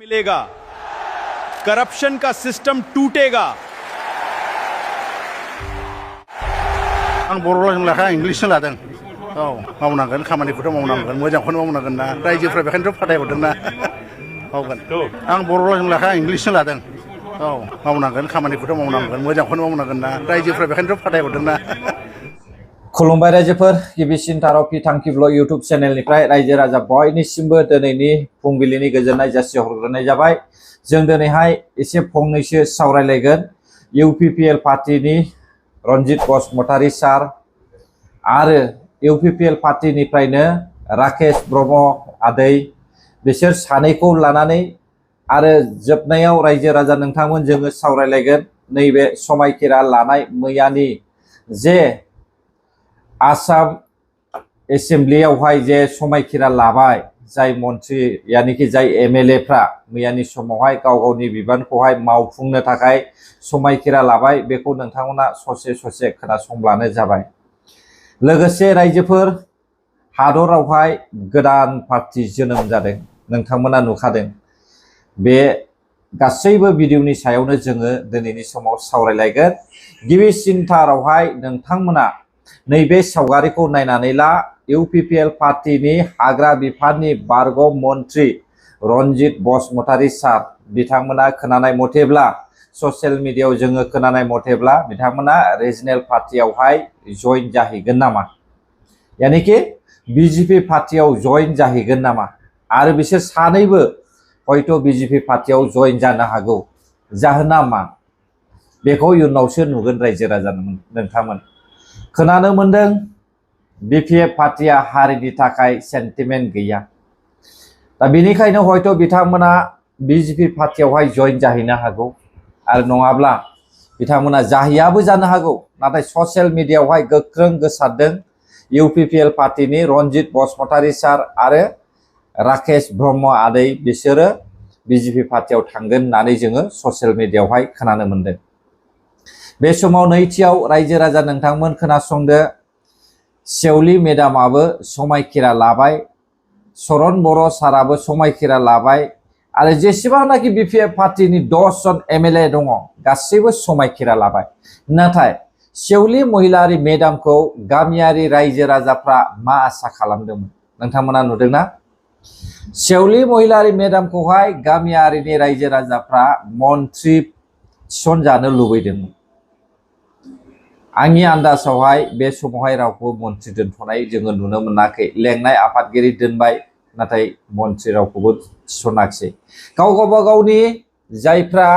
मिलेगा, करप्शन का सिस्टम टूटेगा। आं बर' रावजों लाखा इंग्लिशसो लादों। औ मावनांगोन खामानिखौथ' मावनांगोन मोजांखौनो मावनांगोन ना रायजोफ्रा बेखायनोथ' फाथायहरदों ना मावगोन आं बर' रावजों लाखा इंग्लिशसो लादों। औ मावनांगोन खामानिखौथ' मावनांगोन मोजांखौनो मावनांगोन ना रायजोफ्रा बेखायनोथ' फाथायहरदों ना खुलुमबाय रायजोफोर गिबिसिन थारावखि थांखि ब्लग इउटुब चेनेलनिफ्राय रायजो राजा बयनिसिमबो दिनैनि फुंबिलिनि गोजोननाय जासिहरग्रोनाय जाबाय। जों दिनैहाय एसे फंनैसो सावरायलायगोन इउपिपिएल पार्टीनि रनजित बसुमतारी सार आरो इउपिपिएल पार्टीनिफ्रायनो राकेश ब्रह्म आदै बिसोर सानैखौ लानानै आरो जोबनायाव रायजो राजा नोंथांमोन जोङो सावरायलायगोन नैबे समायखिरा लानाय मैयानि जे आसाम एसेम्ब्लियावहाय जे समायखिरा लाबाय जाय मन्त्रि यानिखि जाय एमएलएफ्रा मैयानि समावहाय गाव गावनि बिबानखौहाय मावफुंनो थाखाय समायखिरा लाबाय बेखौ नोंथांमोना ससे खोनासंब्लानो जाबाय। लोगोसे रायजोफोर हादरावहाय गोदान पार्टी जोनोम जादों नोंथांमोना नुखादों। बे गासैबो भिडिअनि सायावनो जोङो दिनैनि समाव सावरायलायगोन। गिबिसिनथारावहाय नोंथांमोना नैबे सावगारिखौ नायनानै ला इउपिपिएल पार्टीनि हाग्रा बिफाननि बारग' मन्त्रि रनजित बसुमतारी सार बिथांमोना खोनानाय मथेब्ला ससियेल मिडियायाव जोङो खोनानाय मथेब्ला बिथांमोना रिजनेल पार्टीयावहाय जइन जाहैगोन नामा यानिखि बिजेपि पार्टीयाव जइन जाहैगोन नामा आरो बिसोर सानैबो हयथ' बिजेपि पार्टीयाव जइन जानो हागौ। जाहोना मा बेखौ इयुनावसो नुगोन रायजो राजा नोंथांमोन। खोनानो मोनदों बिपिएफ पार्टीया हारिनि थाखाय सेन्टिमेन्ट गैया, दा बेनिखायनो हयथ' बिथांमोना बिजेपि पार्टीयावहाय जइन जाहैनो हागौ आरो नङाब्ला बिथांमोना जाहैयाबो जानो हागौ। नाथाय ससियेल मिडियायावहाय गोख्रों गोसारदों इउपिपिएल पार्टीनि रनजित बसुमतारी सार आरो राकेश ब्रह्म आदै बिसोरो बिजेपि पार्टीयाव थांगोन होननानै जोङो ससियेल मिडियायावहाय खोनानो मोनदों। बे समाव नैथियाव रायजो राजा नोंथांमोन खोनासंदो, सेवली मेडामाबो समायखिरा लाबाय, चरण बर' साराबो समायखिरा लाबाय आरो जेसेबांनाखि बिपिएफ पार्टीनि 10 जन एमएलए दङ गासैबो समायखिरा लाबाय। नाथाय सेवली महिलारी मेडामखौ गामियारि रायजो राजाफ्रा मा आसा खालामदोंमोन नोंथांमोना नुदोंना? सेवली महिलारी मेडामखौहाय गामियारिनि रायजो राजाफ्रा मन्त्रि थिसनजानो लुबैदोंमोन। आंनि आन्दाजावहाय बे समावहाय रावखौ मन्त्रि दोनथ'नाय जोङो नुनो मोनाखै। लेंनाय आफादगिरि दोनबाय नाथाय मन्त्रि रावखौबो थिसनाखिसै। गावबा गावनि जायफ्रा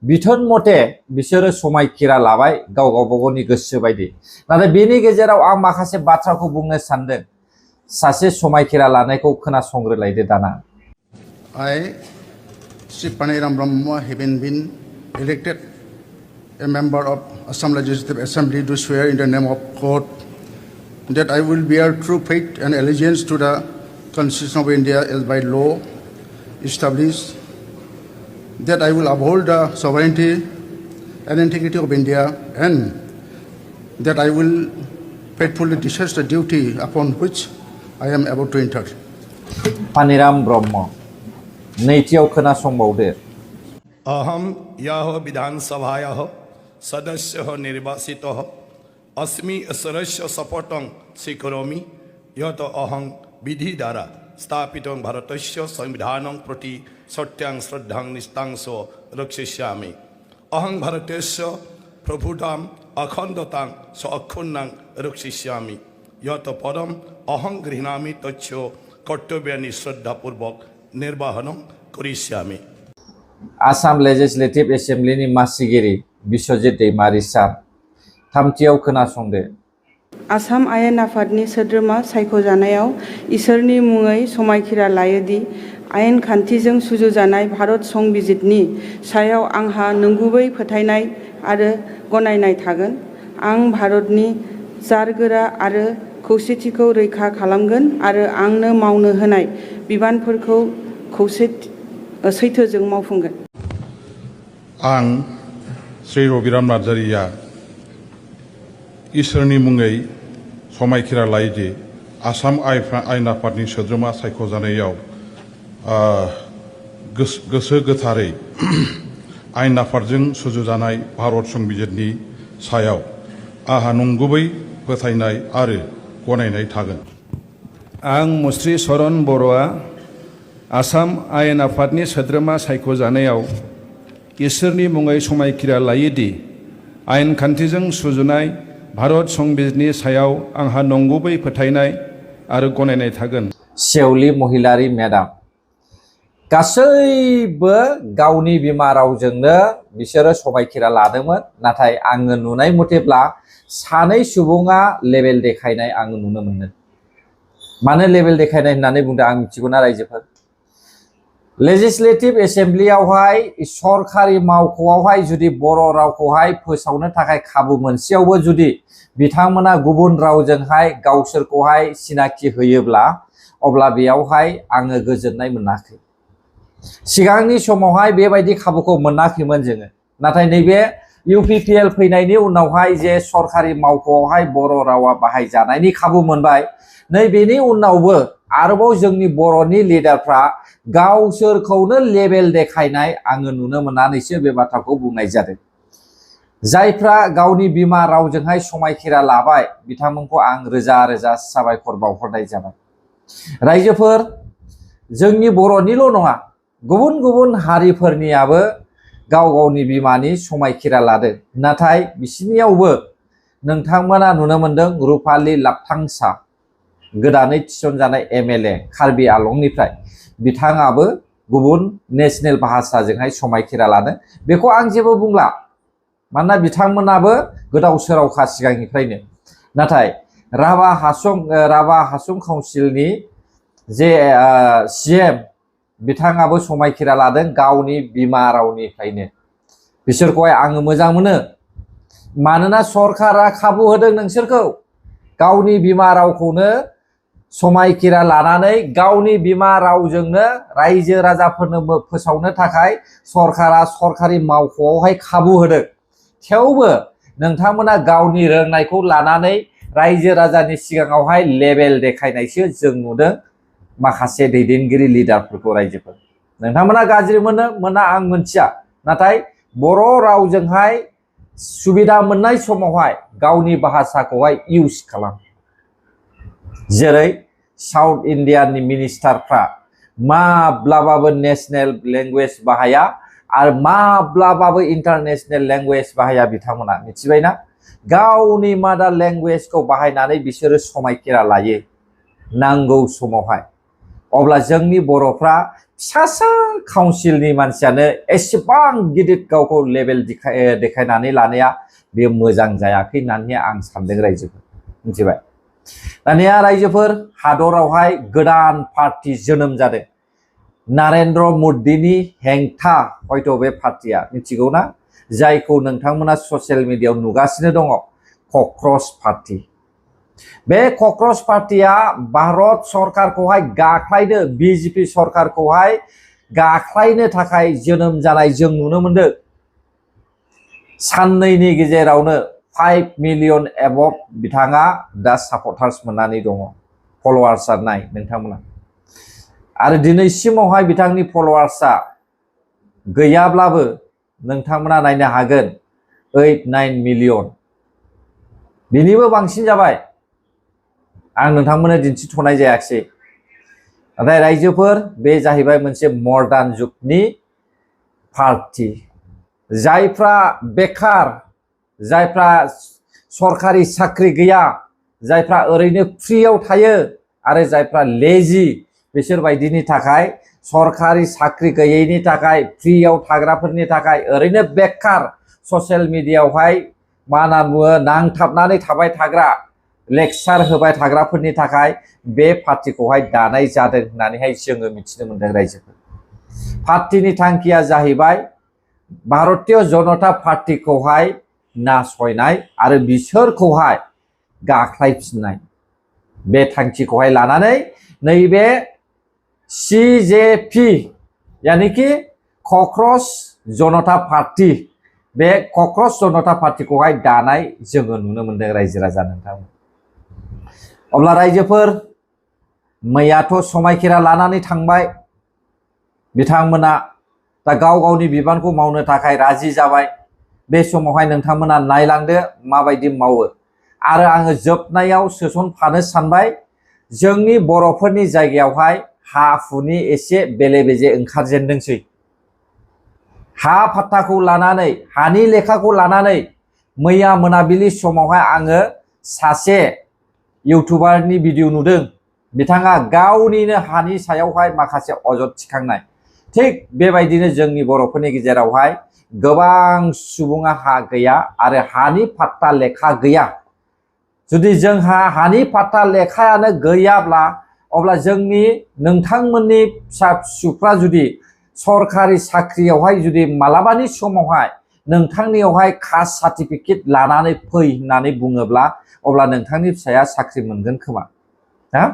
बिथोन मथे बिसोरो समायखिरा लाबाय गावबा गावनि गोसो बायदि। नाथाय बेनि गेजेराव आं माखासे बाथ्राखौ बुंनो सानदों। सासे समायखिरा लानायखौ खोनासंग्रोलायदो दाना। I, Sri Paniram Brahma, having been elected a member of Assam Legislative Assembly, do swear in the name of God that I will bear true faith and allegiance to the Constitution of India as by law established, that I will uphold the sovereignty and integrity of India, and that I will faithfully discharge the duty upon which I am about to enter. Paniram Brahma नैथियाव खोनासंबावदो। अहम यह विधानसभायाः सदस्यः निर्वाचितः अस्मि ईश्वरस्य शपथं स्वीकरोमि यत् अहं विधि द्वारा स्थापितं भारतस्य संविधानं प्रति सत्यां श्रद्धां निष्ठां च रक्षयिष्यामि। अहं भारतस्य प्रभुताम् अखण्डतां च अक्षुण्णां रक्षयिष्यामि। यत् पदम् अहं गृह्णामि तच्च कर्तव्यानि श्रद्धापूर्वक निर्वहनं करिष्यामि। आसाम लेजिस्लेटिभ एसेम्ब्लिनि मासिगिरि बिश्वजित दैमारी सार थामथियाव खोनासंदो। आसाम आयेन आफादनि सोद्रोमा सायख'जानायाव इसोरनि मुङै समायखिरा लायोदि आयेन खान्थिजों सुजुजानाय भारत संबिजितनि सायाव आंहा नंगुबै फोथायनाय आरो गनायनाय थागोन। आं भारतनि जारगोरा आरो खौसेथिखौ रैखा खालामगोन आरो आंनो मावनो होनाय बिबानफोरखौ सैथोजों मावफुंगोन। आं श्री रबिराम नार्जारिया इसोरनि मुङै समायखिरा लायोदि आसाम आयेन आफादनि सोद्रोमा सायख'जानायाव गोसो गोथारै आयेन आफादजों सुजुजानाय भारत संबिजितनि सायाव आंहा नंगुबै फोथायनाय आरो गनायनाय थागोन। आं मुस्रि चरण बर'आ आसाम आयेन आफादनि सोद्रोमा सायख'जानायाव इसोरनि मुङै समायखिरा लायोदि आयेन खान्थिजों सुजुनाय भारत संबिजितनि सायाव आंहा नंगुबै फोथायनाय आरो गनायनाय थागोन। सेवली महिलारी मेडाम गासैबो गावनि बिमा रावजोंनो बिसोरो समायखिरा लादोंमोन, नाथाय आङो नुनाय मथेब्ला सानै सुबुङा लेबेल देखायनाय आङो नुनो मोनदों। मानो लेबेल देखायनाय होननानै बुंदों आं मिथिगौना रायजोफोर? लेजिस्लेटिभ एसेम्ब्लियावहाय सरकारि मावख'आवहाय जुदि बर' रावखौहाय फोसावनो थाखाय खाबु मोनसेयावबो जुदि बिथांमोना गुबुन रावजोंहाय गावसोरखौहाय सिनाखि होयोब्ला अब्ला बेयावहाय आङो गोजोननाय मोनाखै। सिगांनि समावहाय बेबायदि खाबुखौ मोनाखैमोन जोङो, नाथाय नैबे UPPL फैनायनि उनावहाय जे सरकारि मावख'आवहाय बर' रावा बाहायजानायनि खाबु मोनबाय, नैबेनि उनावबो आरोबाव जोंनि बर'नि लिडारफ्रा गावसोरखौनो लेबेल देखायनाय आङो नुनो मोननानैसो बे बाथ्राखौ बुंनाय जादों। जायफ्रा गावनि बिमा रावजोंहाय समायखिरा लाबाय बिथांमोनखौ आं रोजा रोजा साबायखर बावहरनाय जाबाय। रायजोफोर, जोंनि बर'निल' नङा, गुबुन गुबुन हारिफोरनियाबो गाव गावनि बिमानि समायखिरा लादों, नाथाय बिसिनियावबो नोंथांमोना नुनो मोनदों रुपाली लाबथांसा गोदानै थिसनजानाय MLA कार्बि आलंनिफ्राय बिथाङाबो गुबुन नेशनेल भाषाजोंहाय समायखिरा लादों। बेखौ आं जेबो बुंला, मानोना बिथांमोनाबो गोदाव सोरावखा सिगांनिफ्रायनो। नाथाय राभा हासं काउन्सिलनि जे CM बिथाङाबो समायखिरा लादों गावनि बिमा रावनिफ्रायनो। बिसोरखौहाय आङो मोजां मोनो, मानोना सरकारा खाबु होदों नोंसोरखौ गावनि बिमा रावखौनो समायखिरा लानानै गावनि बिमा रावजोंनो रायजो राजाफोरनो फोसावनो थाखाय सरकारा सरकारि मावख'आवहाय खाबु होदों। थेवबो नोंथांमोना गावनि रोंनायखौ लानानै रायजो राजानि सिगाङावहाय लेबेल देखायनायसो जों नुदों माखासे दैदेनगिरि लिडारफोरखौ। रायजोफोर, नोंथांमोना गाज्रि मोना आं मोनथिया, नाथाय बर' रावजोंहाय सुबिदा मोननाय समावहाय गावनि भाषाखौहाय इउज खालाम। जेरै साउथ इन्डियानि मिनिस्टारफ्रा माब्लाबाबो नेशनेल लेंगुवेज बाहाया आरो माब्लाबाबो इन्टारनेशनेल लेंगुवेज बाहाया। बिथांमोना मिथिबायना, गावनि मादार लेंगुवेजखौ बाहायनानै बिसोरो समायखिरा लायो नांगौ समावहाय। अब्ला जोंनि बर'फ्रा फिसासा काउन्सिलनि मानसियानो एसेबां गिदिर गावखौ लेबेल देखायनानै लानाया बे मोजां जायाखै होननानै आं सानदों रायजोफोर, मिथिबाय। दानिया रायजोफोर, हादरावहाय गोदान पार्टि जोनोम जादों। नारेन्द्र मदिनि हेंथा हयथ' बे पार्टिया, मिथिगौ ना? जायखौ नोंथांमोना ससियेल मिडियायाव नुगासिनो दङ, कक्रच पार्टि। बे कक्रच पार्टिया भारत सरकारखौहाय गाख्लायनो, BJP सरकारखौहाय गाख्लायनो थाखाय जोनोम जानाय जों नुनो मोनदों। साननैनि गेजेरावनो 5 मिलियन एबभ बिथाङा दा सापर्टार्स मोननानै दङ, फलोवार्सआ नाय नोंथांमोना। आरो दिनैसिमावहाय बिथांनि फलोवार्सआ गैयाब्लाबो नोंथांमोना नायनो हागोन 8-9 मिलियन, बिनिबो बांसिन जाबाय। आं नोंथांमोननो दिन्थिथ'नाय जायाखिसै। नाथाय रायजोफोर, बे जाहैबाय मोनसे मडार्न जुगनि पार्टि। जायफ्रा बेकार, जायफ्रा सरकारि साख्रि गैया, जायफ्रा ओरैनो फ्रियाव थायो आरो जायफ्रा लेजि, बिसोर बायदिनि थाखाय, सरकारि साख्रि गैयैनि थाखाय, फ्रियाव थाग्राफोरनि थाखाय, ओरैनो बेकार ससियेल मिडियायावहाय मा होनना बुङो नांथाबनानै थाबाय थाग्रा, लेक्सार होबाय थाग्राफोरनि थाखाय बे पार्टिखौहाय दानाय जादों होननानैहाय जोङो मिथिनो मोनदों रायजोफोर। पार्टिनि थांखिया जाहैबाय भारतीय जनता पार्टिखौहाय नासयनाय आरो बिसोरखौहाय गाख्लायफिननाय। बे थांखिखौहाय लानानै नैबे CJP यानिखि कक्रच जनता पार्टि, बे कक्रच जनता पार्टिखौहाय दानाय जोङो नुनो मोनदों रायजो राजा नोंथांमोन। अब्ला रायजोफोर, मैयाथ' समायखिरा लानानै थांबाय, बिथांमोना दा गाव गावनि बिबानखौ मावनो थाखाय राजि जाबाय। बे समावहाय नोंथांमोना नायलांदो माबायदि मावो। आरो आङो जोबनायाव सोसनफानो सानबाय, जोंनि बर'फोरनि जायगायावहाय हा हुनि एसे बेले बेजे ओंखारजेनदोंसै। हा फाट्टाखौ लानानै, हानि लेखाखौ लानानै मैया मोनाबिलि समावहाय आङो सासे इउटुबारनि भिडिअ नुदों। बिथाङा गावनिनो हानि सायावहाय माखासे अजद थिखांनाय। थिग बेबायदिनो जोंनि बर'फोरनि गेजेरावहाय गोबां सुबुङा हा गैया आरो हानि फाट्टा लेखा गैया। जुदि जोंहा हानि फाट्टा लेखायानो गैयाब्ला अब्ला जोंनि नोंथांमोननि फिसा फिसौफ्रा जुदि सरकारि साख्रियावहाय जुदि मालाबानि समावहाय नोंथांनियावहाय कास्ट सार्टिफिकेट लानानै फै होननानै बुङोब्ला अब्ला नोंथांनि फिसाया साख्रि मोनगोन खोमा। हा?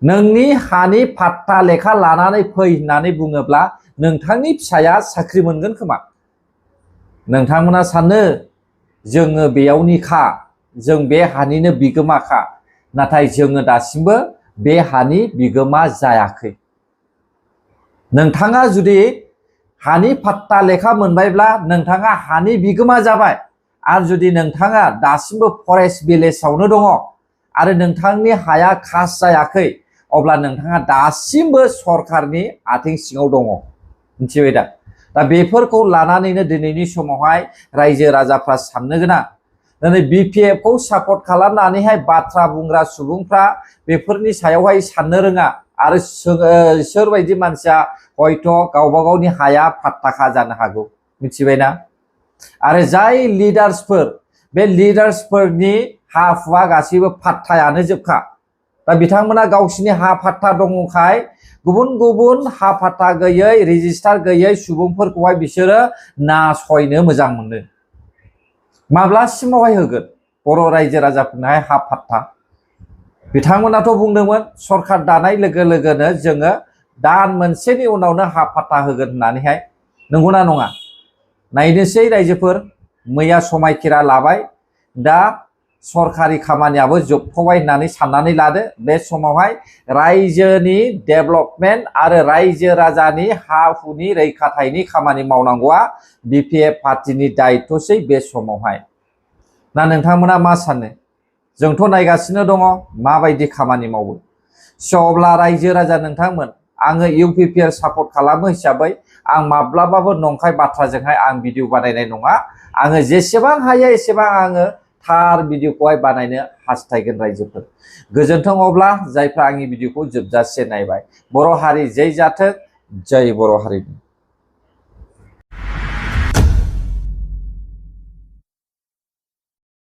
नोंनि हानि फाट्टा लेखा लानानै फै होननानै बुङोब्ला नोंथांनि फिसाया साख्रि मोनगोन खोमा। नोंथांमोना सानो जोङो बेयावनिखा, जों बे हानिनो बिगोमाखा, नाथाय जोङो दासिमबो बे हानि बिगोमा जायाखै। नोंथाङा जुदि हानि फाट्टा लेखा मोनबायब्ला नोंथाङा हानि बिगोमा जाबाय। आरो जुदि नोंथाङा दासिमबो फरेस्ट भिलेजावनो दङ आरो नोंथांनि हाया कास्ट जायाखै, अब्ला नोंथाङा दासिमबो सरकारनि आथिं सिङाव दङ। मिथिबाय दा? दा बेफोरखौ लानानैनो दिनैनि समावहाय रायजो राजाफ्रा साननो गोनां। दिनै BPF खौ सापर्ट खालामनानैहाय बाथ्रा बुंग्रा सुबुंफ्रा बेफोरनि सायावहाय साननो रोङा। आरो सोरबायदि मानसिया हयथ' गावबा गावनि हाया फाट्टाखा जानो हागौ। मिथिबायना? आरो जाय लिडार्सफोर, बे लिडार्सफोरनि हा हुआ गासैबो फाट्टायानो जोबखा। दा बिथांमोना गावसिनि हा फाट्टा दङखाय गुबुन गुबुन हा फाट्टा गैयै, रेजिस्टार गैयै सुबुंफोरखौहाय बिसोरो नासयनो मोजां मोनो। माब्लासिमावहाय होगोन बर' रायजो राजाफोरनोहाय हा फाट्टा? बिथांमोनाथ' बुंदोंमोन सरकार दानाय लोगो लोगोनो जोङो दान मोनसेनि उनावनो हा फाट्टा होगोन होननानैहाय। नंगौना नङा? नायनोसै रायजोफोर, मैया समायखिरा लाबाय, दा सरकारि खामानियाबो जोबथ'बाय होननानै साननानै लादो। बे समावहाय रायजोनि डेभेलपमेन्ट आरो रायजो राजानि हा हुनि रैखाथायनि खामानि मावनांगौआ BPF पार्टिनि दायित्वसै बे समावहाय। ना नोंथांमोना मा सानो? जोंथ' नायगासिनो दङ माबायदि खामानि मावो। अब्ला रायजो राजा नोंथांमोन, आङो UPPR सापर्ट खालामो हिसाबै आं माब्लाबाबो नंखाय बाथ्राजोंहाय आं भिडिअ बानायनाय नङा। आङो जेसेबां हायो एसेबां आङो थार भिडिअखौहाय बानायनो हास्थायगोन रायजोफोर। गोजोन्थों अब्ला जायफ्रा आंनि भिडिअखौ जोबजासे नायबाय। बर' हारि जै जाथों, जै बर' हारिनि।